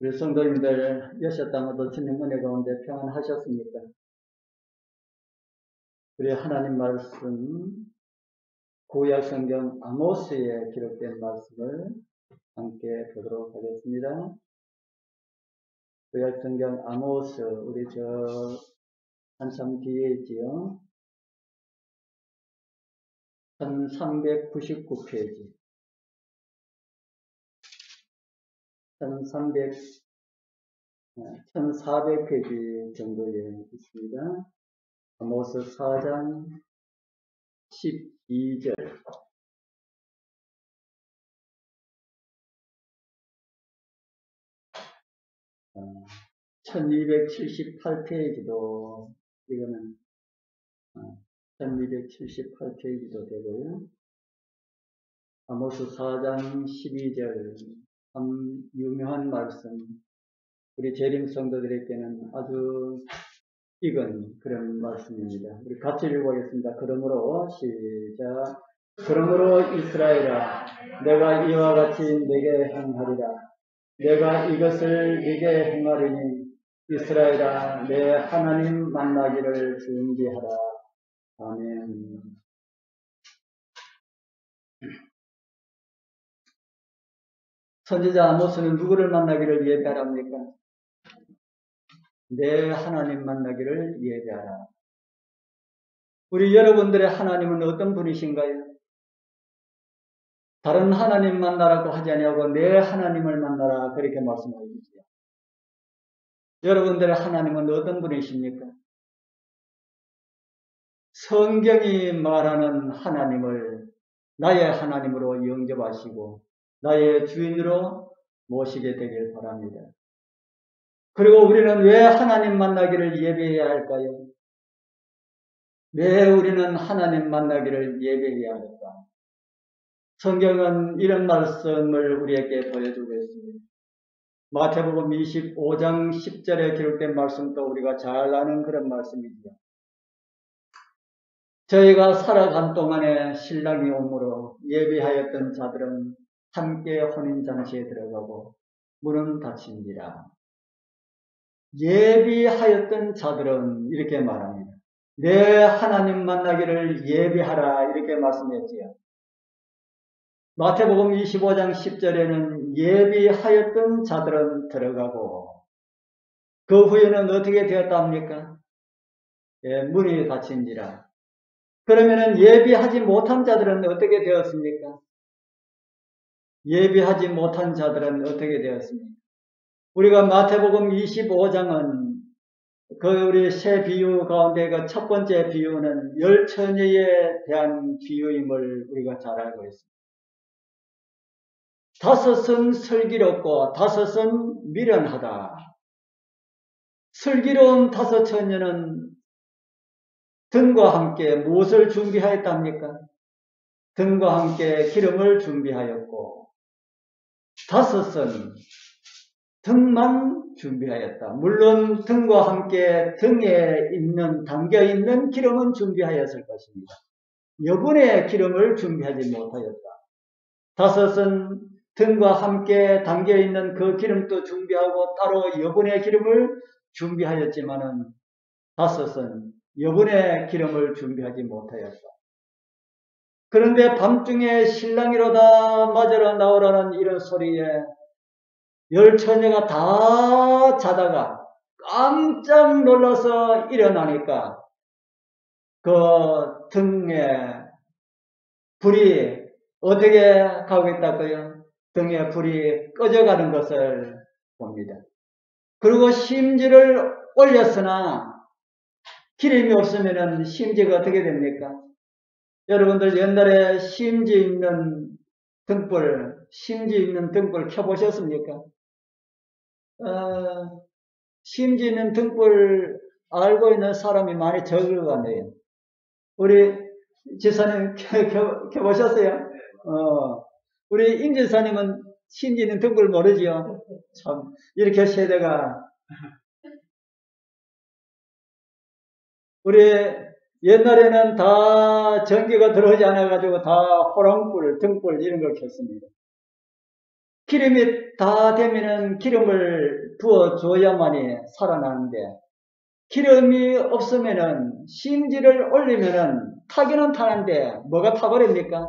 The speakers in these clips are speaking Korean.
우리 성도님들 여섯 땅어도 주님 은혜 가운데 평안하셨습니까? 우리 하나님 말씀 구약 성경 아모스에 기록된 말씀을 함께 보도록 하겠습니다. 구약 성경 아모스 우리 한참 뒤에 있지요. 1399페이지 1400페이지 정도에 있습니다. 아모스 4장 12절 1278페이지도 이거는 1278페이지도 되고요. 아모스 4장 12절 참 유명한 말씀, 우리 재림 성도들에게는 아주 익은 그런 말씀입니다. 우리 같이 읽어보겠습니다. 그러므로 시작. 그러므로 이스라엘아, 내가 이와 같이 내게 행하리라. 내가 이것을 네게 행하리니 이스라엘아, 내 하나님 만나기를 준비하라. 아멘. 선지자 아모스는 누구를 만나기를 예배하랍니까? 내 하나님 만나기를 예배하라. 우리 여러분들의 하나님은 어떤 분이신가요? 다른 하나님 만나라고 하지 아니하고 내 하나님을 만나라 그렇게 말씀하고 있지요. 여러분들의 하나님은 어떤 분이십니까? 성경이 말하는 하나님을 나의 하나님으로 영접하시고 나의 주인으로 모시게 되길 바랍니다. 그리고 우리는 왜 하나님 만나기를 예배해야 할까요? 왜 우리는 하나님 만나기를 예배해야 할까? 성경은 이런 말씀을 우리에게 보여주고 있습니다. 마태복음 25장 10절에 기록된 말씀도 우리가 잘 아는 그런 말씀이죠. 저희가 살아간 동안에 신랑이 오므로 예비하였던 자들은 함께 혼인잔치에 들어가고 문은 닫힌지라. 예비하였던 자들은 이렇게 말합니다. 내 하나님 만나기를 예비하라 이렇게 말씀했지요. 마태복음 25장 10절에는 예비하였던 자들은 들어가고 그 후에는 어떻게 되었답니까? 문이 닫힌지라. 그러면은 예비하지 못한 자들은 어떻게 되었습니까? 예비하지 못한 자들은 어떻게 되었습니까? 우리가 마태복음 25장은 그 우리 세 비유 가운데 그 첫 번째 비유는 열 처녀에 대한 비유임을 우리가 잘 알고 있습니다. 다섯은 슬기롭고 다섯은 미련하다. 슬기로운 다섯 처녀는 등과 함께 무엇을 준비하였답니까? 등과 함께 기름을 준비하였고 다섯은 등만 준비하였다. 물론 등과 함께 등에 있는 담겨있는 기름은 준비하였을 것입니다. 여분의 기름을 준비하지 못하였다. 다섯은 등과 함께 담겨있는 그 기름도 준비하고 따로 여분의 기름을 준비하였지만은 다섯은 여분의 기름을 준비하지 못하였다. 그런데 밤중에 신랑이로다 맞으러 나오라는 이런 소리에 열 처녀가 다 자다가 깜짝 놀라서 일어나니까 그 등에 불이 어떻게 가고 있다고요? 등에 불이 꺼져가는 것을 봅니다. 그리고 심지를 올렸으나 기름이 없으면 심지가 어떻게 됩니까? 여러분들 옛날에 심지 있는 등불 켜보셨습니까? 심지 있는 등불 알고 있는 사람이 많이 적을 것 같네요. 우리 지사님 켜보셨어요? 우리 임 지사님은 심지 있는 등불 모르지요? 참, 이렇게 세대가. 우리 옛날에는 다 전기가 들어오지 않아가지고 다 호롱불, 등불 이런 걸 켰습니다. 기름이 다 되면은 기름을 부어줘야만이 살아나는데, 기름이 없으면은 심지를 올리면은 타기는 타는데 뭐가 타버립니까?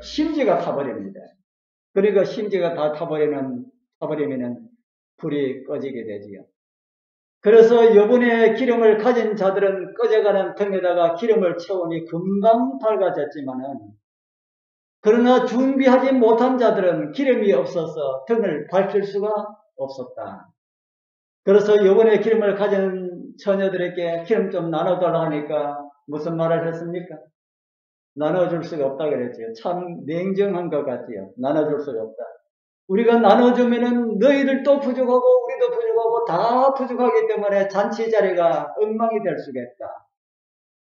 심지가 타버립니다. 그러니까 심지가 다 타버리면은 불이 꺼지게 되지요. 그래서 이번에 기름을 가진 자들은 꺼져가는 등에다가 기름을 채우니 금방 밝아졌지만은, 그러나 준비하지 못한 자들은 기름이 없어서 등을 밝힐 수가 없었다. 그래서 이번에 기름을 가진 처녀들에게 기름 좀 나눠달라 하니까 무슨 말을 했습니까? 나눠줄 수가 없다 그랬지요. 참 냉정한 것 같지요. 나눠줄 수가 없다. 우리가 나눠주면은 너희들도 부족하고 우리도 부족하고 다 부족하기 때문에 잔치 자리가 엉망이 될 수가 있다.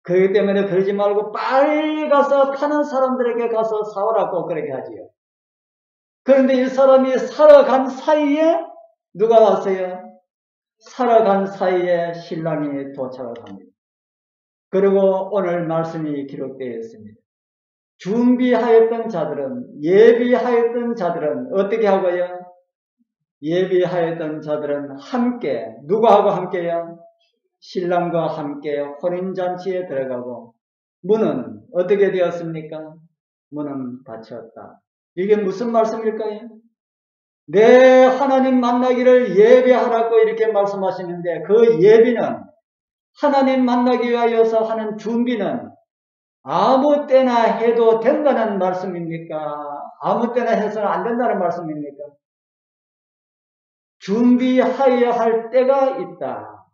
그렇기 때문에 그러지 말고 빨리 가서 파는 사람들에게 가서 사오라고 그렇게 하지요. 그런데 이 사람이 살아간 사이에 누가 왔어요? 살아간 사이에 신랑이 도착을 합니다. 그리고 오늘 말씀이 기록되어 있습니다. 준비하였던 자들은, 예비하였던 자들은 어떻게 하고요? 예비하였던 자들은 함께, 누구하고 함께요? 신랑과 함께 혼인잔치에 들어가고, 문은 어떻게 되었습니까? 문은 닫혔다. 이게 무슨 말씀일까요? 내 하나님 만나기를 예배하라고 이렇게 말씀하시는데, 그 예비는, 하나님 만나기 위하여서 하는 준비는 아무 때나 해도 된다는 말씀입니까? 아무 때나 해서는 안 된다는 말씀입니까? 준비하여야 할 때가 있다.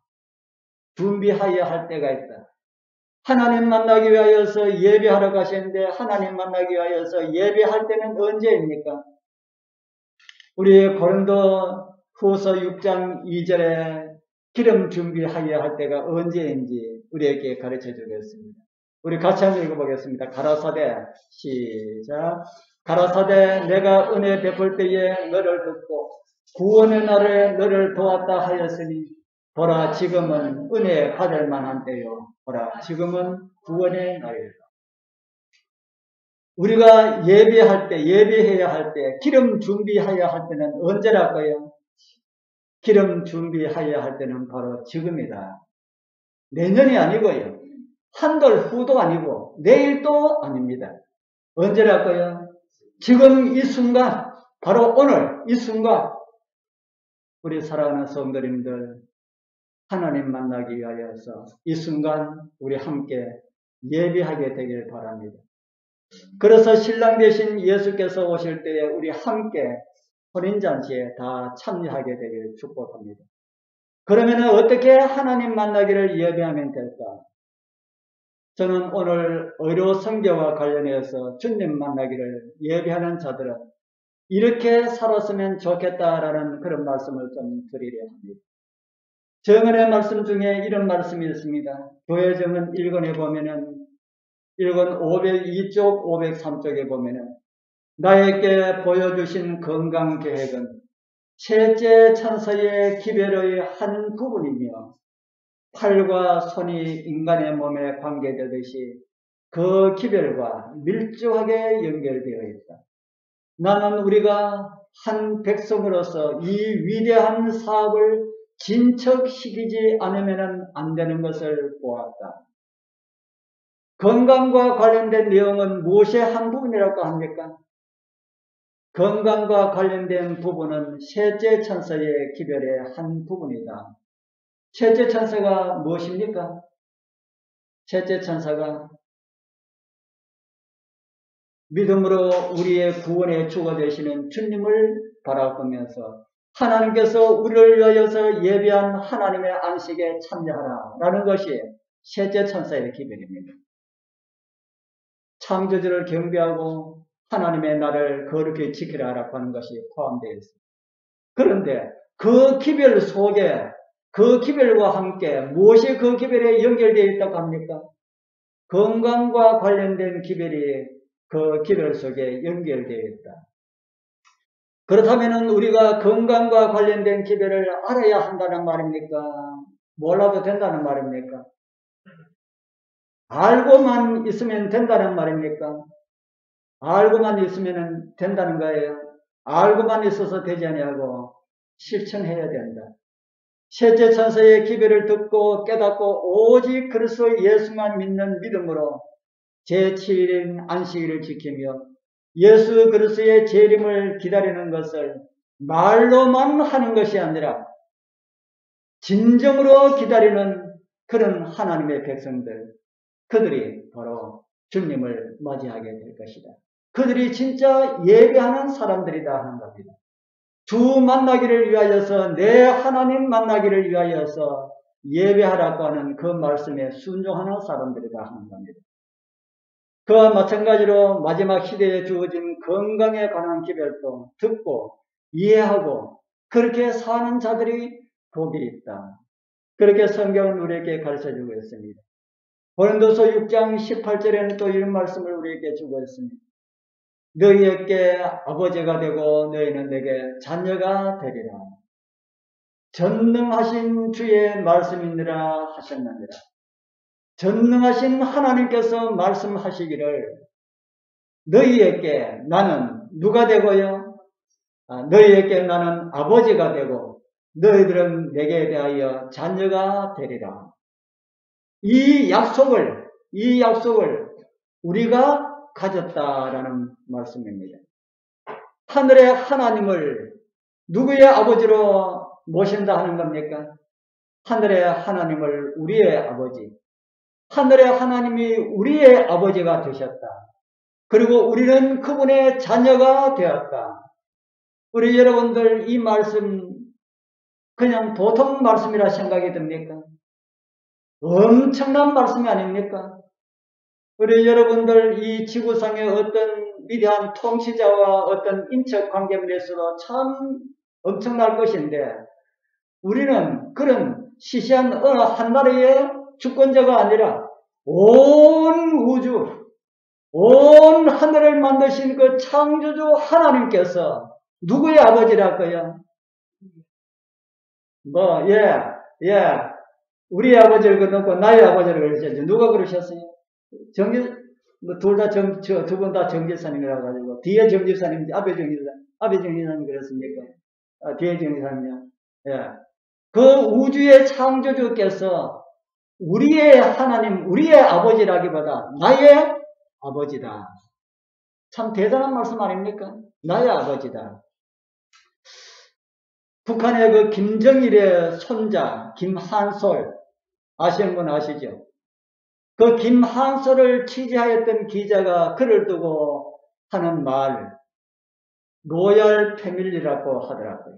준비하여야 할 때가 있다. 하나님 만나기 위하여서 예배하러 가시는데, 하나님 만나기 위하여서 예배할 때는 언제입니까? 우리 고린도 후서 6장 2절에 기름 준비하여야 할 때가 언제인지 우리에게 가르쳐 주겠습니다. 우리 같이 한번 읽어보겠습니다. 가라사대, 시작. 가라사대, 내가 은혜 베풀 때에 너를 듣고 구원의 날에 너를 도왔다 하였으니, 보라 지금은 은혜 받을 만한 때요. 보라 지금은 구원의 날이다. 우리가 예배할 때, 예배해야 할 때, 기름 준비해야 할 때는 언제랄까요? 기름 준비해야 할 때는 바로 지금이다. 내년이 아니고요. 한 달 후도 아니고 내일도 아닙니다. 언제랄까요? 지금 이 순간, 바로 오늘 이 순간, 우리 사랑하는 성도님들, 하나님 만나기 위하여서 이 순간 우리 함께 예배하게 되길 바랍니다. 그래서 신랑 되신 예수께서 오실 때에 우리 함께 혼인잔치에 다 참여하게 되기를 축복합니다. 그러면 어떻게 하나님 만나기를 예배하면 될까? 저는 오늘 의료 선교와 관련해서 주님 만나기를 예배하는 자들은 이렇게 살았으면 좋겠다라는 그런 말씀을 좀 드리려 합니다. 정언의 말씀 중에 이런 말씀이 있습니다. 교회 정언 1권에 보면은 1권 502쪽, 503쪽에 보면은 나에게 보여주신 건강 계획은 셋째 천사의 기별의 한 부분이며 팔과 손이 인간의 몸에 관계되듯이 그 기별과 밀접하게 연결되어 있다. 나는 우리가 한 백성으로서 이 위대한 사업을 진척시키지 않으면 안 되는 것을 보았다. 건강과 관련된 내용은 무엇의 한 부분이라고 합니까? 건강과 관련된 부분은 셋째 천사의 기별의 한 부분이다. 셋째 천사가 무엇입니까? 셋째 천사가 믿음으로 우리의 구원의 주가 되시는 주님을 바라보면서 하나님께서 우리를 위하여서 예비한 하나님의 안식에 참여하라 라는 것이 셋째 천사의 기별입니다. 창조주를 경배하고 하나님의 날을 거룩히 지키라라고 하는 것이 포함되어 있습니다. 그런데 그 기별 속에 그 기별과 함께 무엇이 그 기별에 연결되어 있다고 합니까? 건강과 관련된 기별이 그 기별 속에 연결되어 있다. 그렇다면 우리가 건강과 관련된 기별을 알아야 한다는 말입니까? 몰라도 된다는 말입니까? 알고만 있으면 된다는 말입니까? 알고만 있으면 된다는 거예요? 알고만 있어서 되지 아니하고 실천해야 된다. 셋째 천사의 기별을 듣고 깨닫고 오직 그리스도 예수만 믿는 믿음으로 제7일 안식일을 지키며 예수 그리스도의 재림을 기다리는 것을 말로만 하는 것이 아니라 진정으로 기다리는 그런 하나님의 백성들, 그들이 바로 주님을 맞이하게 될 것이다. 그들이 진짜 예배하는 사람들이다 하는 겁니다. 주 만나기를 위하여서, 내 하나님 만나기를 위하여서 예배하라고 하는 그 말씀에 순종하는 사람들이다 하는 겁니다. 그와 마찬가지로 마지막 시대에 주어진 건강에 관한 기별도 듣고 이해하고 그렇게 사는 자들이 복이 있다. 그렇게 성경은 우리에게 가르쳐주고 있습니다. 고린도서 6장 18절에는 또 이런 말씀을 우리에게 주고 있습니다. 너희에게 아버지가 되고 너희는 내게 자녀가 되리라. 전능하신 주의 말씀이니라 하셨느니라. 전능하신 하나님께서 말씀하시기를 너희에게 나는 누가 되고요? 너희에게 나는 아버지가 되고 너희들은 내게 대하여 자녀가 되리라. 이 약속을 우리가 가졌다라는 말씀입니다. 하늘의 하나님을 누구의 아버지로 모신다 하는 겁니까? 하늘의 하나님을 우리의 아버지, 하늘의 하나님이 우리의 아버지가 되셨다. 그리고 우리는 그분의 자녀가 되었다. 우리 여러분들 이 말씀 그냥 보통 말씀이라 생각이 듭니까? 엄청난 말씀이 아닙니까? 우리 여러분들 이 지구상의 어떤 위대한 통치자와 어떤 인척 관계면에서도 참 엄청날 것인데 우리는 그런 시시한 어느 한 나라의 주권자가 아니라 온 우주, 온 하늘을 만드신 그 창조주 하나님께서 누구의 아버지랄까요? 우리의 아버지를 그놓고 나의 아버지를 그러셨죠. 누가 그러셨어요? 둘 다 두 분 다 정지사님이라 가지고, 뒤에 정지사님, 앞에 정지사님 그랬습니까? 뒤에 정지사님이요. 예. 그 우주의 창조주께서 우리의 하나님, 우리의 아버지라기보다 나의 아버지다. 참 대단한 말씀 아닙니까? 나의 아버지다. 북한의 그 김정일의 손자, 김한솔, 아시는 분 아시죠? 그 김한솔을 취재하였던 기자가 글을 두고 하는 말, 로얄 패밀리라고 하더라고요.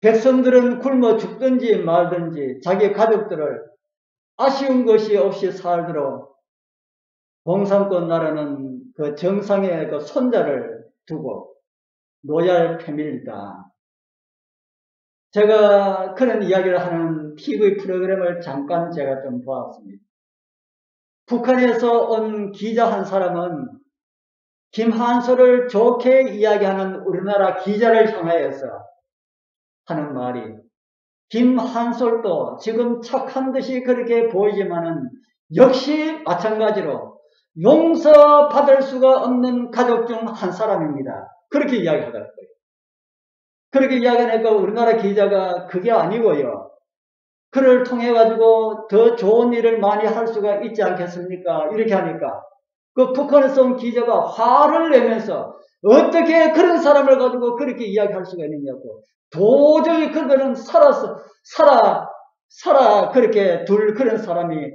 백성들은 굶어 죽든지 말든지 자기 가족들을 아쉬운 것이 없이 살도록 공산권 나라는 그 정상의 그 손자를 두고 로얄 패밀리다. 제가 그런 이야기를 하는 TV 프로그램을 잠깐 제가 좀 보았습니다. 북한에서 온 기자 한 사람은 김한솔을 좋게 이야기하는 우리나라 기자를 향하여서 하는 말이, 김한솔도 지금 착한 듯이 그렇게 보이지만은 역시 마찬가지로 용서받을 수가 없는 가족 중 한 사람입니다. 그렇게 이야기하더라고요. 그렇게 이야기하니까 우리나라 기자가 그게 아니고요, 그를 통해 가지고 더 좋은 일을 많이 할 수가 있지 않겠습니까? 이렇게 하니까 그 북한에서 온 기자가 화를 내면서 어떻게 그런 사람을 가지고 그렇게 이야기할 수가 있느냐고, 도저히 그들은 그렇게 둘 그런 사람이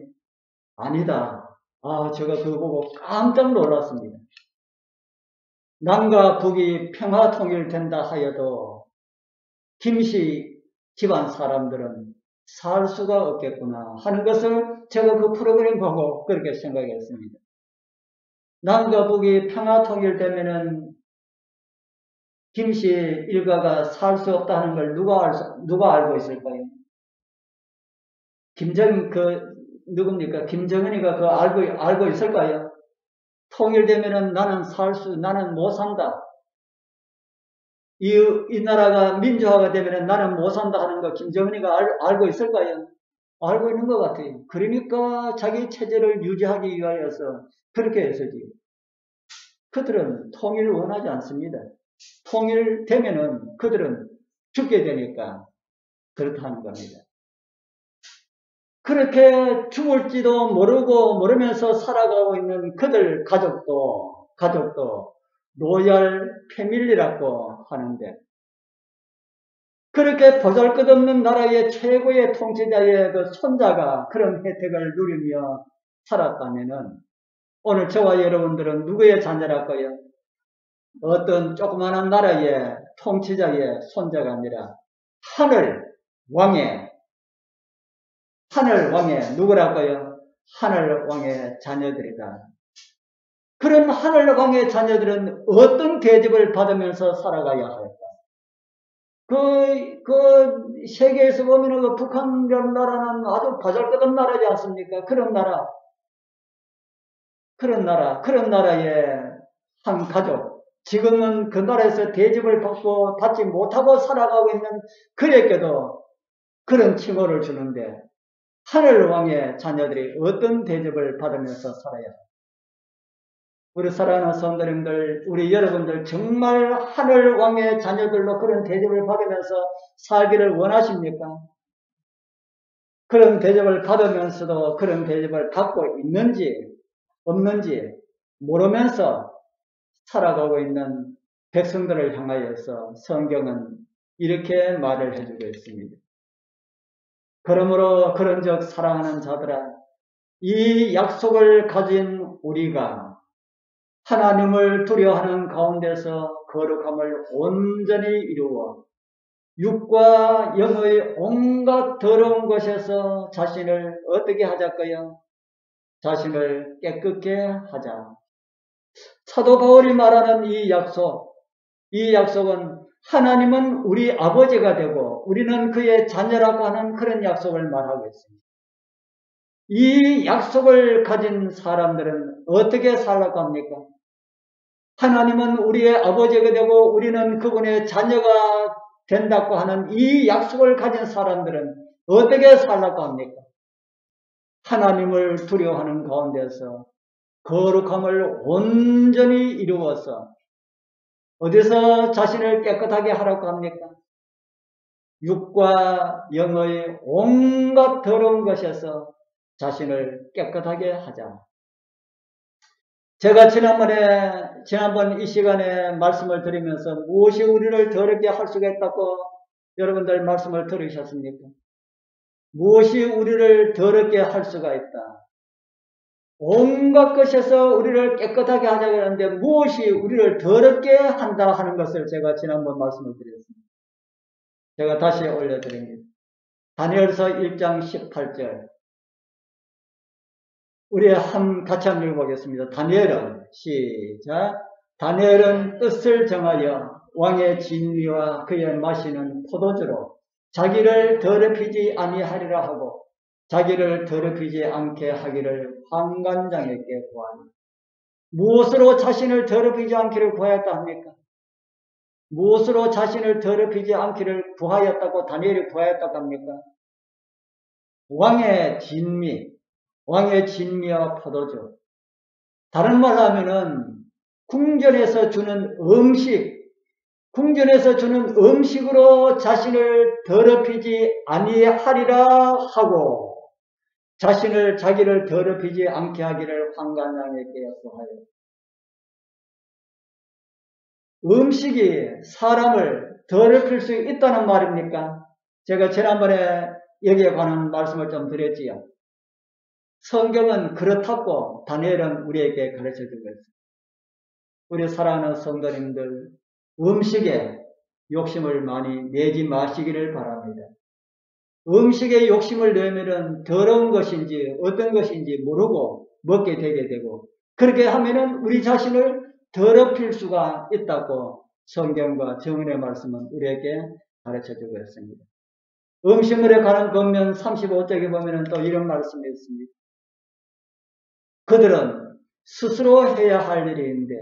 아니다. 제가 그거 보고 깜짝 놀랐습니다. 남과 북이 평화 통일된다 하여도 김씨 집안 사람들은 살 수가 없겠구나 하는 것을 제가 그 프로그램 보고 그렇게 생각했습니다. 남과 북이 평화 통일되면은 김씨 일가가 살 수 없다는 걸 누가 알고 있을까요? 누굽니까? 김정은이가 그거 알고 있을까요? 통일되면은 나는 못 산다. 이 나라가 민주화가 되면은 나는 못 산다 하는 거 김정은이가 알고 있을까요? 알고 있는 것 같아요. 그러니까 자기 체제를 유지하기 위하여서 그렇게 해서지. 그들은 통일을 원하지 않습니다. 통일되면은 그들은 죽게 되니까 그렇다는 겁니다. 그렇게 죽을지도 모르면서 살아가고 있는 그들 가족도 로얄 패밀리라고 하는데, 그렇게 보잘것없는 나라의 최고의 통치자의 그 손자가 그런 혜택을 누리며 살았다면은 오늘 저와 여러분들은 누구의 자녀랄까요? 어떤 조그마한 나라의 통치자의 손자가 아니라 하늘 왕의 누구랄까요? 하늘 왕의 자녀들이다. 그런 하늘 왕의 자녀들은 어떤 대접을 받으면서 살아가야 할까? 그 세계에서 보면 그 북한이라는 나라는 아주 보잘것없는 나라지 않습니까? 그런 나라의 한 가족, 지금은 그 나라에서 대접을 받지 못하고 살아가고 있는 그에게도 그런 칭호를 주는데, 하늘왕의 자녀들이 어떤 대접을 받으면서 살아야 합니까? 우리 사랑하는 성도님들, 우리 여러분들 정말 하늘왕의 자녀들로 그런 대접을 받으면서 살기를 원하십니까? 그런 대접을 받으면서도 그런 대접을 받고 있는지 없는지 모르면서 살아가고 있는 백성들을 향하여서 성경은 이렇게 말을 해주고 있습니다. 그러므로 그런즉 사랑하는 자들아, 이 약속을 가진 우리가 하나님을 두려워하는 가운데서 거룩함을 온전히 이루어 육과 영의 온갖 더러운 것에서 자신을 어떻게 하자고요? 자신을 깨끗게 하자. 사도 바울이 말하는 이 약속은 하나님은 우리 아버지가 되고 우리는 그의 자녀라고 하는 그런 약속을 말하고 있습니다. 이 약속을 가진 사람들은 어떻게 살라고 합니까? 하나님은 우리의 아버지가 되고 우리는 그분의 자녀가 된다고 하는 이 약속을 가진 사람들은 어떻게 살라고 합니까? 하나님을 두려워하는 가운데서 거룩함을 온전히 이루어서 어디서 자신을 깨끗하게 하라고 합니까? 육과 영의 온갖 더러운 것에서 자신을 깨끗하게 하자. 제가 지난번 이 시간에 말씀을 드리면서 무엇이 우리를 더럽게 할 수가 있다고 여러분들 말씀을 들으셨습니까? 무엇이 우리를 더럽게 할 수가 있다. 온갖 것에서 우리를 깨끗하게 하자고 하는데 무엇이 우리를 더럽게 한다 하는 것을 제가 지난번 말씀을 드렸습니다. 제가 다시 올려드립니다. 다니엘서 1장 18절. 우리 같이 한번 읽어보겠습니다. 다니엘은 시작. 다니엘은 뜻을 정하여 왕의 진미와 그의 마시는 포도주로 자기를 더럽히지 아니하리라 하고 자기를 더럽히지 않게 하기를 환관장에게 구하니. 무엇으로 자신을 더럽히지 않기를 구하였다 합니까? 무엇으로 자신을 더럽히지 않기를 구하였다고 다니엘이 구하였다고 합니까? 왕의 진미와 포도주. 다른 말로 하면은 궁전에서 주는 음식으로 자신을 더럽히지 아니하리라 하고 자기를 더럽히지 않게 하기를 환관장에게 구하여. 음식이 사람을 더럽힐 수 있다는 말입니까? 제가 지난번에 여기에 관한 말씀을 좀 드렸지요. 성경은 그렇다고 다니엘은 우리에게 가르쳐주고 있습니다. 우리 사랑하는 성도님들, 음식에 욕심을 많이 내지 마시기를 바랍니다. 음식에 욕심을 내면은 더러운 것인지 어떤 것인지 모르고 먹게 되게 되고, 그렇게 하면은 우리 자신을 더럽힐 수가 있다고 성경과 정언의 말씀은 우리에게 가르쳐주고 있습니다. 음식물에 관한 권면 35쪽에 보면은 또 이런 말씀이 있습니다. 그들은 스스로 해야 할 일이 있는데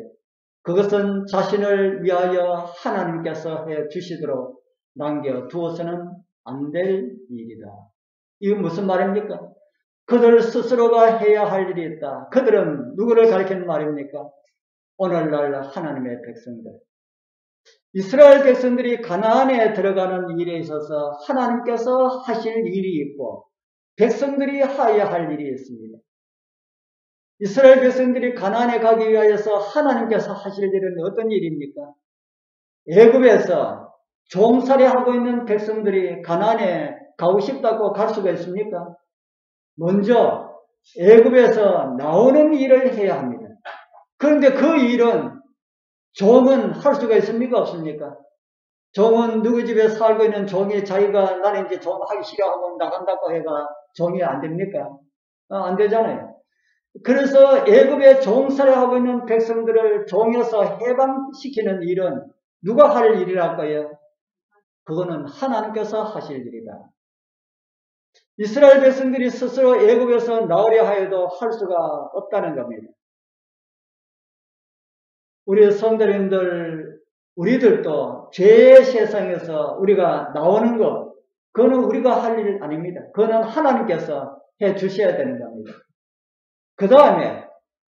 그것은 자신을 위하여 하나님께서 해 주시도록 남겨두어서는 안 될 일이다. 이건 무슨 말입니까? 그들 스스로가 해야 할 일이 있다. 그들은 누구를 가리키는 말입니까? 오늘날 하나님의 백성들, 이스라엘 백성들이 가나안에 들어가는 일에 있어서 하나님께서 하실 일이 있고 백성들이 하여야 할 일이 있습니다. 이스라엘 백성들이 가나안에 가기 위하여서 하나님께서 하실 일은 어떤 일입니까? 애굽에서 종살이하고 있는 백성들이 가나안에 가고 싶다고 갈 수가 있습니까? 먼저 애굽에서 나오는 일을 해야 합니다. 그런데 그 일은 종은 할 수가 있습니까? 없습니까? 종은 누구 집에 살고 있는 종이 자기가 나는 이제 종 하기 싫어하고 나간다고 해가 종이 안 됩니까? 안 되잖아요. 그래서 애굽에 종살이하고 있는 백성들을 종에서 해방시키는 일은 누가 할 일이랄까요? 그거는 하나님께서 하실 일이다. 이스라엘 백성들이 스스로 애굽에서 나오려 하여도 할 수가 없다는 겁니다. 우리 성도님들, 우리들도 죄의 세상에서 우리가 나오는 것, 그거는 우리가 할 일 아닙니다. 그거는 하나님께서 해 주셔야 되는 겁니다. 그 다음에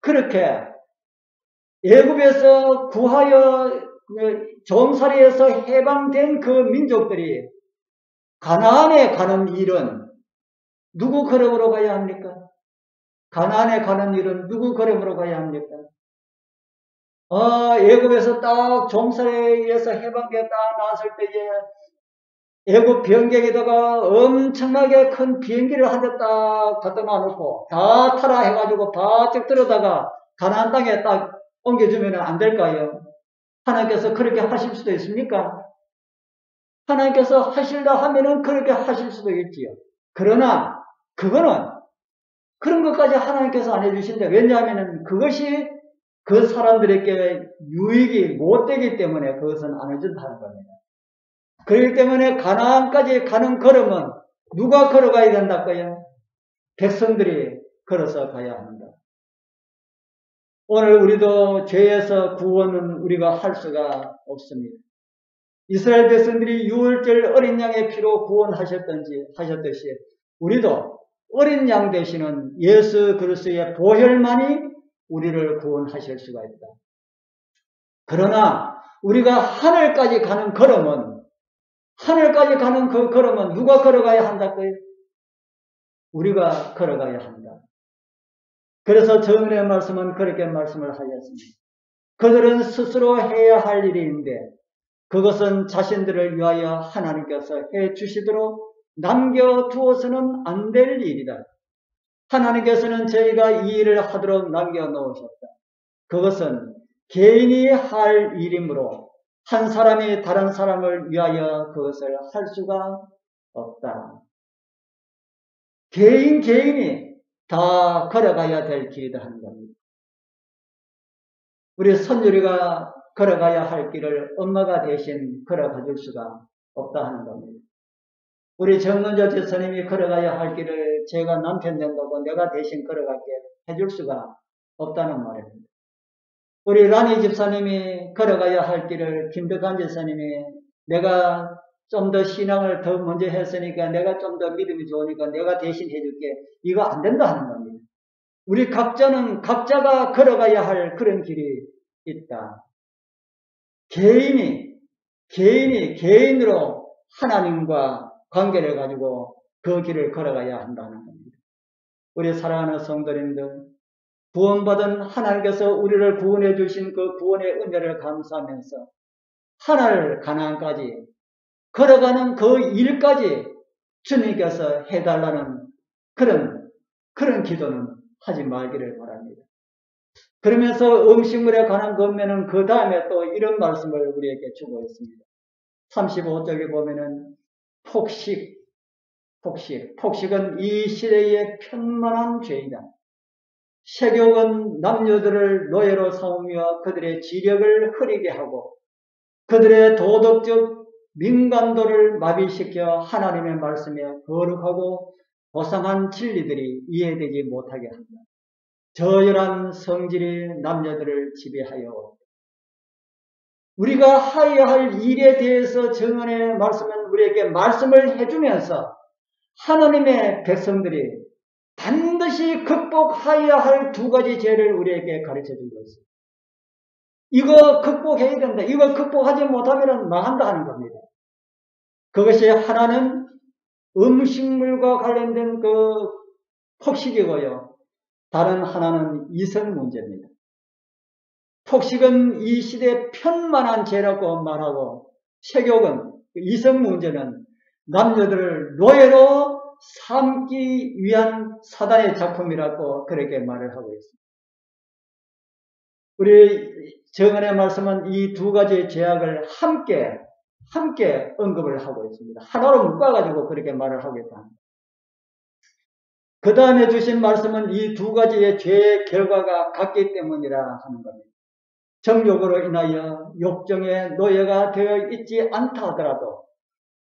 그렇게 애굽에서 구하여 종살이에서 해방된 그 민족들이 가나안에 가는 일은 누구 걸음으로 가야 합니까? 가나안에 가는 일은 누구 걸음으로 가야 합니까? 애굽에서 딱 종살이에서 해방되어 딱 나왔을 때에 애굽 변경에다가 엄청나게 큰 비행기를 한 대 딱 갖다 놔놓고 다 타라 해가지고 바짝 들어다가 가나안 땅에 딱 옮겨주면 안 될까요? 하나님께서 그렇게 하실 수도 있습니까? 하나님께서 하실라 하면은 그렇게 하실 수도 있지요. 그러나 그거는 그런 것까지 하나님께서 안 해주신다. 왜냐하면은 그것이 그 사람들에게 유익이 못 되기 때문에 그것은 안 해준다는 겁니다. 그렇기 때문에 가나안까지 가는 걸음은 누가 걸어가야 된다고요? 백성들이 걸어서 가야 합니다. 오늘 우리도 죄에서 구원은 우리가 할 수가 없습니다. 이스라엘 백성들이 유월절 어린 양의 피로 구원하셨듯이 우리도 어린 양 되시는 예수 그리스도의 보혈만이 우리를 구원하실 수가 있다. 그러나 우리가 하늘까지 가는 걸음은 그 걸음은 누가 걸어가야 한다고요? 우리가 걸어가야 한다. 그래서 저은의 말씀은 그렇게 말씀을 하셨습니다. 그들은 스스로 해야 할 일이 있는데 그것은 자신들을 위하여 하나님께서 해 주시도록 남겨두어서는 안 될 일이다. 하나님께서는 저희가 이 일을 하도록 남겨놓으셨다. 그것은 개인이 할 일이므로 한 사람이 다른 사람을 위하여 그것을 할 수가 없다. 개인이 다 걸어가야 될 길이다 하는 겁니다. 우리 선율이가 걸어가야 할 길을 엄마가 대신 걸어가 줄 수가 없다 하는 겁니다. 우리 정문조 집사님이 걸어가야 할 길을 제가 남편 된다고 내가 대신 걸어갈게 해줄 수가 없다는 말입니다. 우리 라니 집사님이 걸어가야 할 길을 김덕환 집사님이 내가 좀 더 신앙을 더 먼저 했으니까 내가 좀 더 믿음이 좋으니까 내가 대신 해줄게. 이거 안 된다 하는 겁니다. 우리 각자는 각자가 걸어가야 할 그런 길이 있다. 개인으로 하나님과 관계를 가지고 그 길을 걸어가야 한다는 겁니다. 우리 사랑하는 성도님들, 구원받은 하나님께서 우리를 구원해 주신 그 구원의 은혜를 감사하면서 하늘 가나안까지 걸어가는 그 일까지 주님께서 해달라는 그런 기도는 하지 말기를 바랍니다. 그러면서 음식물에 관한 건면은 그 다음에 또 이런 말씀을 우리에게 주고 있습니다. 35쪽에 보면은 폭식은 이 시대의 편만한 죄이다. 색욕은 남녀들을 노예로 삼으며 그들의 지력을 흐리게 하고 그들의 도덕적 민감도를 마비시켜 하나님의 말씀에 거룩하고 고상한 진리들이 이해되지 못하게 한다. 저열한 성질이 남녀들을 지배하여 우리가 하여야 할 일에 대해서 정언의 말씀은 우리에게 말씀을 해주면서 하나님의 백성들이 반드시 극복하여야 할 두 가지 죄를 우리에게 가르쳐 주고 있습니다. 이거 극복해야 된다. 이거 극복하지 못하면 망한다 하는 겁니다. 그것이 하나는 음식물과 관련된 그 폭식이고요. 다른 하나는 이성 문제입니다. 폭식은 이 시대의 편만한 죄라고 말하고, 색욕은, 이성 문제는 남녀들을 노예로 삼기 위한 사단의 작품이라고 그렇게 말을 하고 있습니다. 우리 정언의 말씀은 이 두 가지의 죄악을 함께 언급을 하고 있습니다. 하나로 묶어가지고 그렇게 말을 하고 있다. 그 다음에 주신 말씀은 이 두 가지의 죄의 결과가 같기 때문이라 하는 겁니다. 정욕으로 인하여 욕정의 노예가 되어 있지 않다 하더라도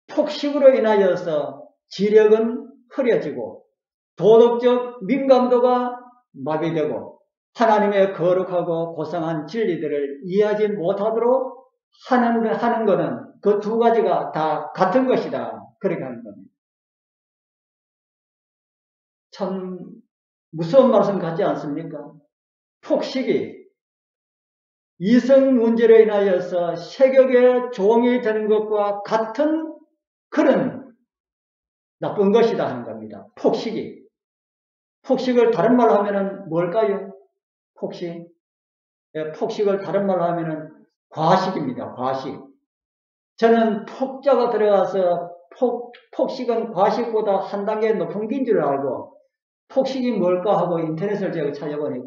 폭식으로 인하여서 지력은 흐려지고 도덕적 민감도가 마비되고 하나님의 거룩하고 고상한 진리들을 이해하지 못하도록 하는 것은 그 두 가지가 다 같은 것이다. 그렇게 하는 겁니다. 참 무서운 말씀 같지 않습니까? 폭식이 이성 문제로 인하여서 색욕의 종이 되는 것과 같은 그런 나쁜 것이다 하는 겁니다. 폭식이. 폭식을 다른 말로 하면은 뭘까요? 폭식. 폭식을 다른 말로 하면은 과식입니다. 과식. 저는 폭자가 들어가서 폭식은 과식보다 한 단계 높은 긴 줄 알고 폭식이 뭘까 하고 인터넷을 제가 찾아보니까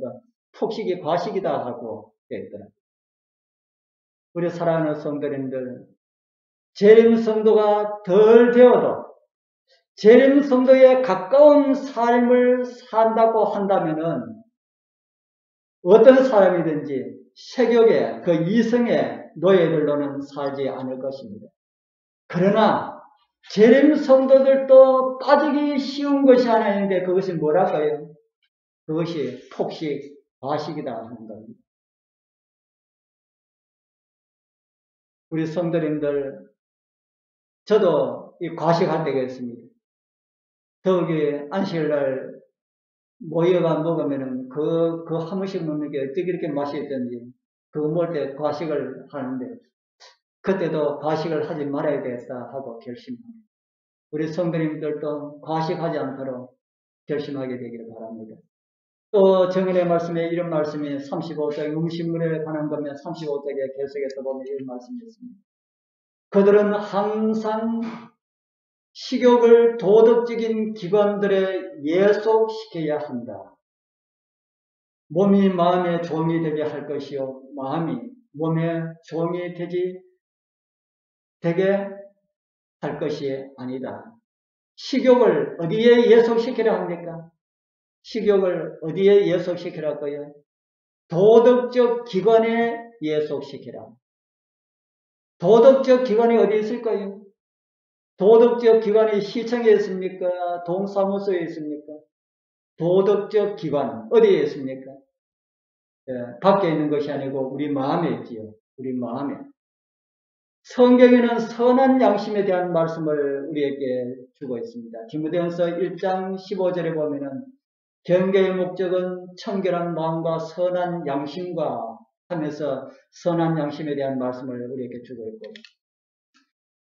폭식이 과식이다 하고 되어있더라고요. 우리 사랑하는 성도님들, 재림 성도가 덜 되어도 재림 성도에 가까운 삶을 산다고 한다면은 어떤 사람이든지 색욕의 그 이성의 노예들로는 살지 않을 것입니다. 그러나 재림 성도들도 빠지기 쉬운 것이 하나 있는데 그것이 뭐랄까요? 그것이 폭식, 과식이다 하는 겁니다. 우리 성도님들, 저도 이 과식할 때가 있습니다. 더욱이 안식일날 모여가 먹으면은 그 한 번씩 먹는 게 어떻게 이렇게 맛이 있던지 그거 먹을 때 과식을 하는데 그때도 과식을 하지 말아야 되겠다 하고 결심합니다. 우리 성도님들도 과식하지 않도록 결심하게 되기를 바랍니다. 또 정언의 말씀에 이런 말씀이 35장 음식물에 관한 거면 35장의 계속해서 보면 이런 말씀이 있습니다. 그들은 항상 식욕을 도덕적인 기관들에 예속시켜야 한다. 몸이 마음의 종이 되게 할 것이요 마음이 몸의 종이 되게 할 것이 아니다. 식욕을 어디에 예속시키라 합니까? 식욕을 어디에 예속시키라고요? 도덕적 기관에 예속시키라. 도덕적 기관이 어디 있을까요? 도덕적 기관이 시청에 있습니까? 동사무소에 있습니까? 도덕적 기관 어디에 있습니까? 밖에 있는 것이 아니고 우리 마음에 있지요. 우리 마음에. 성경에는 선한 양심에 대한 말씀을 우리에게 주고 있습니다. 디모데전서 1장 15절에 보면은 경계의 목적은 청결한 마음과 선한 양심과 하면서 선한 양심에 대한 말씀을 우리에게 주고 있고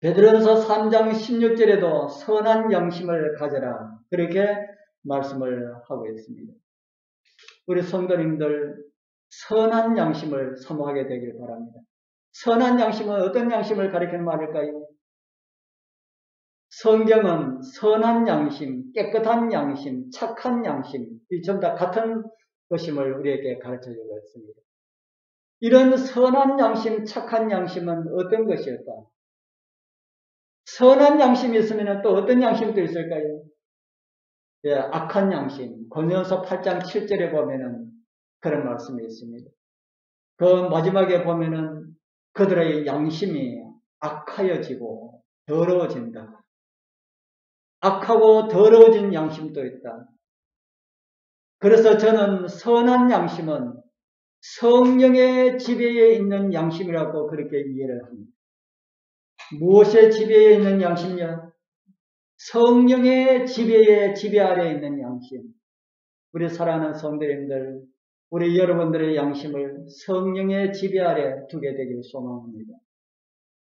베드로전서 3장 16절에도 선한 양심을 가져라 그렇게 말씀을 하고 있습니다. 우리 성도님들 선한 양심을 사모하게 되길 바랍니다. 선한 양심은 어떤 양심을 가리키는 말일까요? 성경은 선한 양심, 깨끗한 양심, 착한 양심 이 전부 다 같은 것임을 우리에게 가르쳐주고 있습니다. 이런 선한 양심, 착한 양심은 어떤 것일까? 선한 양심이 있으면 또 어떤 양심도 있을까요? 예, 악한 양심. 고린도전서 8장 7절에 보면은 그런 말씀이 있습니다. 그 마지막에 보면은 그들의 양심이 악하여지고 더러워진다. 악하고 더러워진 양심도 있다. 그래서 저는 선한 양심은 성령의 지배에 있는 양심이라고 그렇게 이해를 합니다. 무엇의 지배에 있는 양심이냐? 성령의 지배 아래에 있는 양심. 우리 사랑하는 성도님들, 우리 여러분들의 양심을 성령의 지배 아래 두게 되길 소망합니다.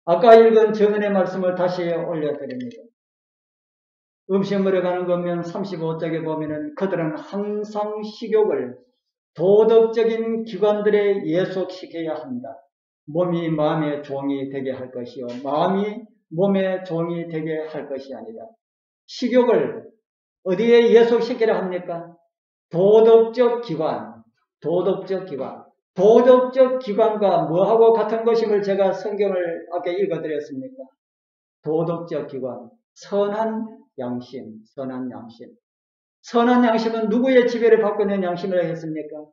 아까 읽은 정은의 말씀을 다시 올려드립니다. 음식물에 가는 거면 35쪽에 보면은 그들은 항상 식욕을 도덕적인 기관들에 예속시켜야 한다. 몸이 마음의 종이 되게 할 것이요 마음이 몸의 종이 되게 할 것이 아니다. 식욕을 어디에 예속시키려 합니까? 도덕적 기관, 도덕적 기관과 뭐하고 같은 것임을 제가 성경을 아까 읽어드렸습니까? 도덕적 기관, 선한 양심. 선한 양심은 누구의 지배를 받고 있는 양심이라고 했습니까?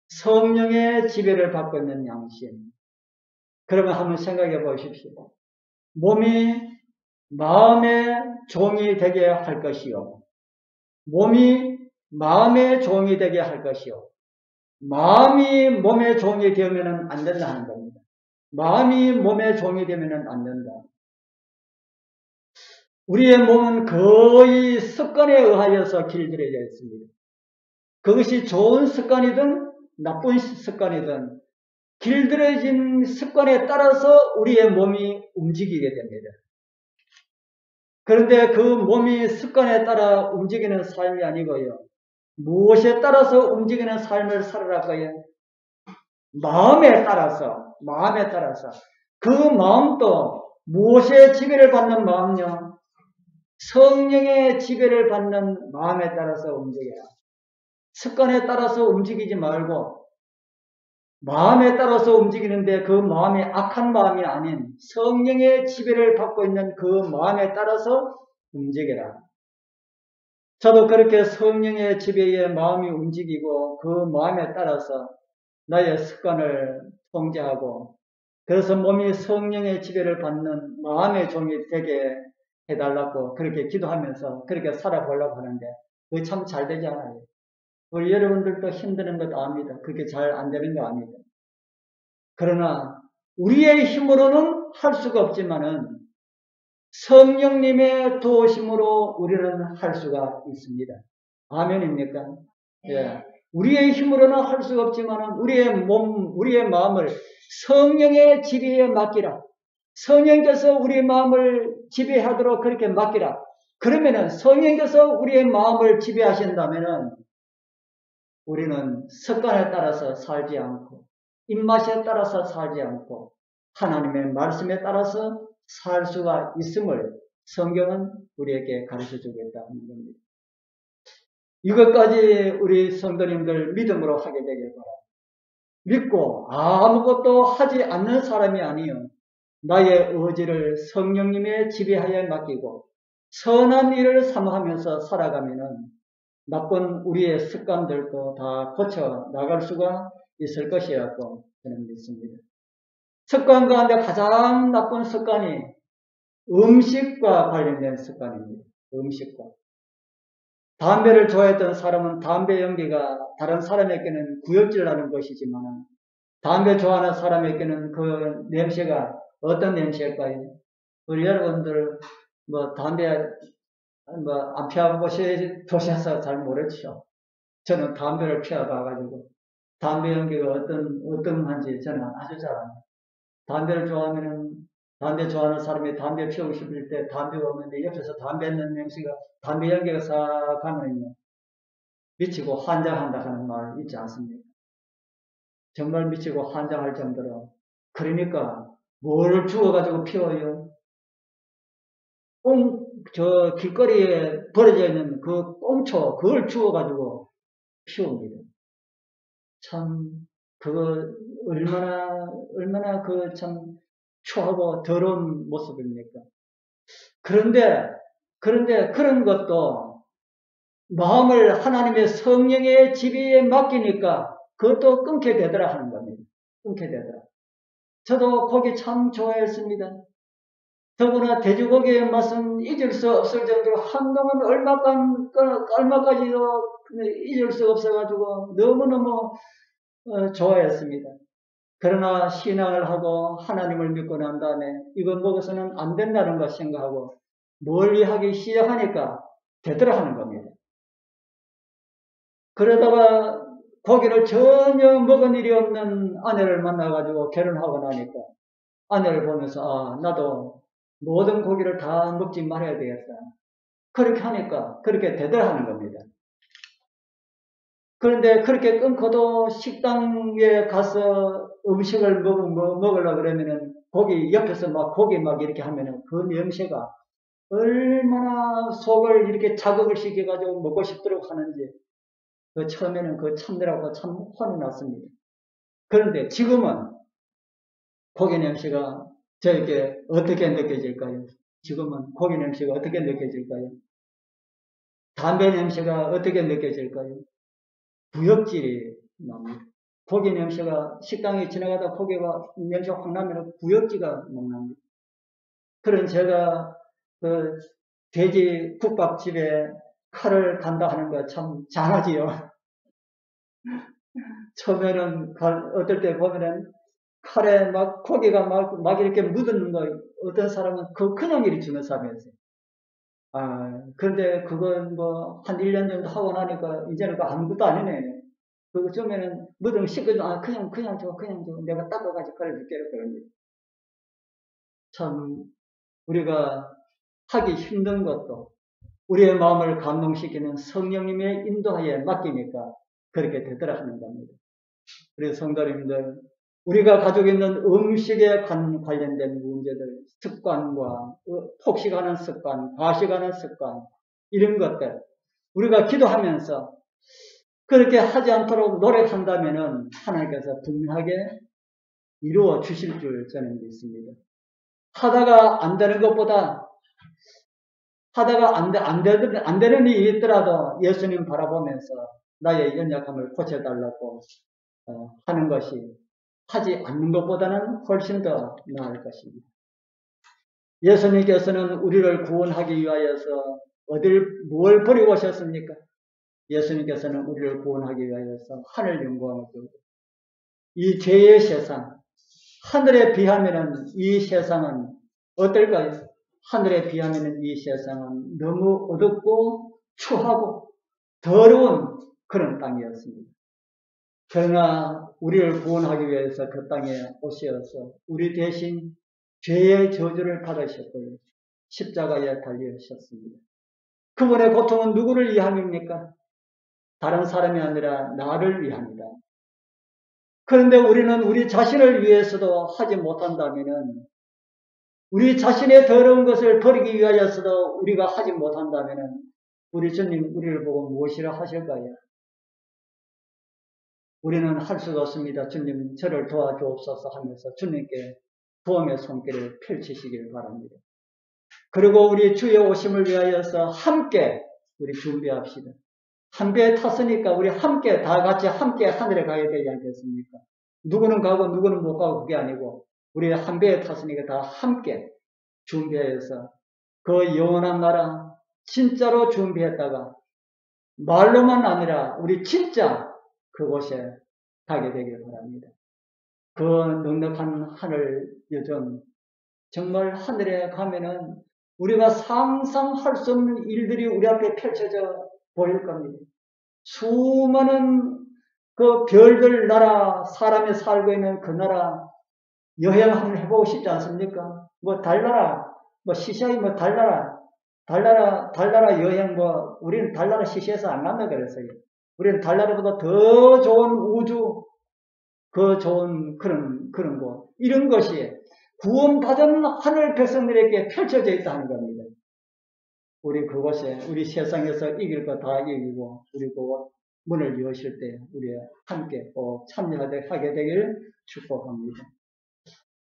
성령의 지배를 받고 있는 양심. 그러면 한번 생각해 보십시오. 몸이 마음의 종이 되게 할 것이요. 몸이 마음의 종이 되게 할 것이요. 마음이 몸의 종이 되면 안 된다는 겁니다. 마음이 몸의 종이 되면 안 된다. 우리의 몸은 거의 습관에 의하여서 길들여져 있습니다. 그것이 좋은 습관이든 나쁜 습관이든 길들여진 습관에 따라서 우리의 몸이 움직이게 됩니다. 그런데 그 몸이 습관에 따라 움직이는 삶이 아니고요. 무엇에 따라서 움직이는 삶을 살아갈까요? 마음에 따라서. 그 마음도 무엇에 지배를 받는 마음요? 성령의 지배를 받는 마음에 따라서 움직여라. 습관에 따라서 움직이지 말고 마음에 따라서 움직이는데 그 마음이 악한 마음이 아닌 성령의 지배를 받고 있는 그 마음에 따라서 움직여라. 저도 그렇게 성령의 지배에 마음이 움직이고 그 마음에 따라서 나의 습관을 통제하고 그래서 몸이 성령의 지배를 받는 마음의 종이 되게 해달라고 그렇게 기도하면서 그렇게 살아보려고 하는데 그게 참 잘 되지 않아요. 우리 여러분들도 힘드는 것 압니다. 그게 잘 안 되는 거 압니다. 그러나 우리의 힘으로는 할 수가 없지만은 성령님의 도우심으로 우리는 할 수가 있습니다. 아멘입니까? 예. 우리의 힘으로는 할 수가 없지만은 우리의 마음을 성령의 지배에 맡기라. 성령께서 우리의 마음을 지배하도록 그렇게 맡기라. 그러면은 성령께서 우리의 마음을 지배하신다면은 우리는 습관에 따라서 살지 않고 입맛에 따라서 살지 않고 하나님의 말씀에 따라서 살 수가 있음을 성경은 우리에게 가르쳐주고 있다는 겁니다. 이것까지 우리 성도님들 믿음으로 하게 되길 바랍니다. 믿고 아무것도 하지 않는 사람이 아니요 나의 의지를 성령님의 지배하에 맡기고 선한 일을 삼하면서 살아가면은 나쁜 우리의 습관들도 다 고쳐 나갈 수가 있을 것이라고 저는 믿습니다. 습관 가운데 가장 나쁜 습관이 음식과 관련된 습관입니다. 음식과. 담배를 좋아했던 사람은 담배 연기가 다른 사람에게는 구역질 나는 것이지만 담배 좋아하는 사람에게는 그 냄새가 어떤 냄새일까요? 우리 여러분들 담배 안 피워보셔서 잘 모르죠. 저는 담배를 피워봐가지고 담배 연기가 어떤한지 저는 아주 잘 압니다. 담배를 좋아하면은 담배 좋아하는 사람이 담배 피우고 싶을 때 담배가 없는데 옆에서 담배 있는 냄새가 담배 연기가 싹 가면요 미치고 환장한다 하는 말 있지 않습니까? 정말 미치고 환장할 정도로 그러니까 뭘 주워가지고 피워요? 저 길거리에 버려져 있는 그 꽁초 그걸 주워가지고 피웁니다. 참 그거 얼마나 그 참 추하고 더러운 모습입니까? 그런데 그런 것도 마음을 하나님의 성령의 지배에 맡기니까 그것도 끊게 되더라 하는 겁니다. 끊게 되더라. 저도 고기 참 좋아했습니다. 더구나 돼지고기의 맛은 잊을 수 없을 정도로 한동안 얼마까지도 잊을 수 없어가지고 너무너무 좋아했습니다. 그러나 신앙을 하고 하나님을 믿고 난 다음에 이건 먹어서는 안 된다는 걸 생각하고 멀리 하기 시작하니까 되더라 하는 겁니다. 그러다가 고기를 전혀 먹은 일이 없는 아내를 만나가지고 결혼하고 나니까 아내를 보면서 나도 모든 고기를 다 먹지 말아야 되겠다. 그렇게 하니까 그렇게 되더라는 겁니다. 그런데 그렇게 끊고도 식당에 가서 음식을 먹으려고 그러면은 고기 옆에서 막 고기 막 이렇게 하면은 그 냄새가 얼마나 속을 이렇게 자극을 시켜가지고 먹고 싶도록 하는지 그 처음에는 그 참느라고 참 화는 났습니다. 그런데 지금은 고기 냄새가 저에게 어떻게 느껴질까요? 지금은 고기 냄새가 어떻게 느껴질까요? 담배 냄새가 어떻게 느껴질까요? 구역질이 납니다. 고기 냄새가 식당에 지나가다 고기가 냄새가 확 나면 구역지가 납니다. 그런 제가 그 돼지 국밥집에 칼을 간다 하는 거 참 잘하지요. 처음에는 어떨 때 보면은 칼에 막 고기가 막 이렇게 묻는 거 어떤 사람은 그냥 이리 주는 사람이 있어요. 그런데 그건 뭐 한 1년 정도 하고 나니까 이제는 그 아무것도 아니네. 그거 좀에는 묻으면 씻거든. 그냥 줘. 내가 닦아가지고 가려줄게. 그러니 참 우리가 하기 힘든 것도 우리의 마음을 감동시키는 성령님의 인도하에 맡기니까 그렇게 되더라 하는 겁니다. 그래서 성도님들, 우리가 가지고 있는 음식에 관련된 문제들, 습관과 폭식하는 습관, 과식하는 습관, 이런 것들, 우리가 기도하면서 그렇게 하지 않도록 노력한다면은 하나님께서 분명하게 이루어 주실 줄 저는 믿습니다. 하다가 안 되는 것보다 하다가 안 되는 일이 있더라도 예수님 바라보면서 나의 연약함을 고쳐달라고 하는 것이 하지 않는 것보다는 훨씬 더 나을 것입니다. 예수님께서는 우리를 구원하기 위하여서 뭘 버리고 오셨습니까? 예수님께서는 우리를 구원하기 위하여서 하늘 영광을 주고 이 죄의 세상, 하늘에 비하면은 이 세상은 어떨까요? 하늘에 비하면은 이 세상은 너무 어둡고 추하고 더러운 그런 땅이었습니다. 그러나 우리를 구원하기 위해서 그 땅에 오셔서 우리 대신 죄의 저주를 받으셨고요. 십자가에 달리셨습니다. 그분의 고통은 누구를 위함입니까? 다른 사람이 아니라 나를 위합니다. 그런데 우리는 우리 자신을 위해서도 하지 못한다면은 우리 자신의 더러운 것을 버리기 위하여서도 우리가 하지 못한다면은 우리 주님 우리를 보고 무엇이라 하실까요? 우리는 할 수가 없습니다. 주님 저를 도와주옵소서 하면서 주님께 도움의 손길을 펼치시길 바랍니다. 그리고 우리 주의 오심을 위하여서 함께 우리 준비합시다. 한 배에 탔으니까 우리 함께 다 같이 함께 하늘에 가야 되지 않겠습니까? 누구는 가고 누구는 못 가고 그게 아니고 우리 한 배에 탔으니까 다 함께 준비해서 그 영원한 나라 진짜로 준비했다가 말로만 아니라 우리 진짜 그곳에 가게 되길 바랍니다. 그 넉넉한 하늘 요즘 정말 하늘에 가면은 우리가 상상할 수 없는 일들이 우리 앞에 펼쳐져 보일 겁니다. 수많은 그 별들 나라, 사람이 살고 있는 그 나라 여행 한번 해보고 싶지 않습니까? 뭐 달나라, 뭐 시시하게 뭐 달나라 여행 뭐 우리는 달나라 시시해서 안 간다 그랬어요. 우리는 달나라보다 더 좋은 우주, 그 좋은 그런 곳, 이런 것이 구원받은 하늘 백성들에게 펼쳐져 있다는 겁니다. 우리 그곳에 우리 세상에서 이길 거 다 이기고 우리 그곳 문을 여실 때 우리 함께 꼭 참여하게 되길 축복합니다.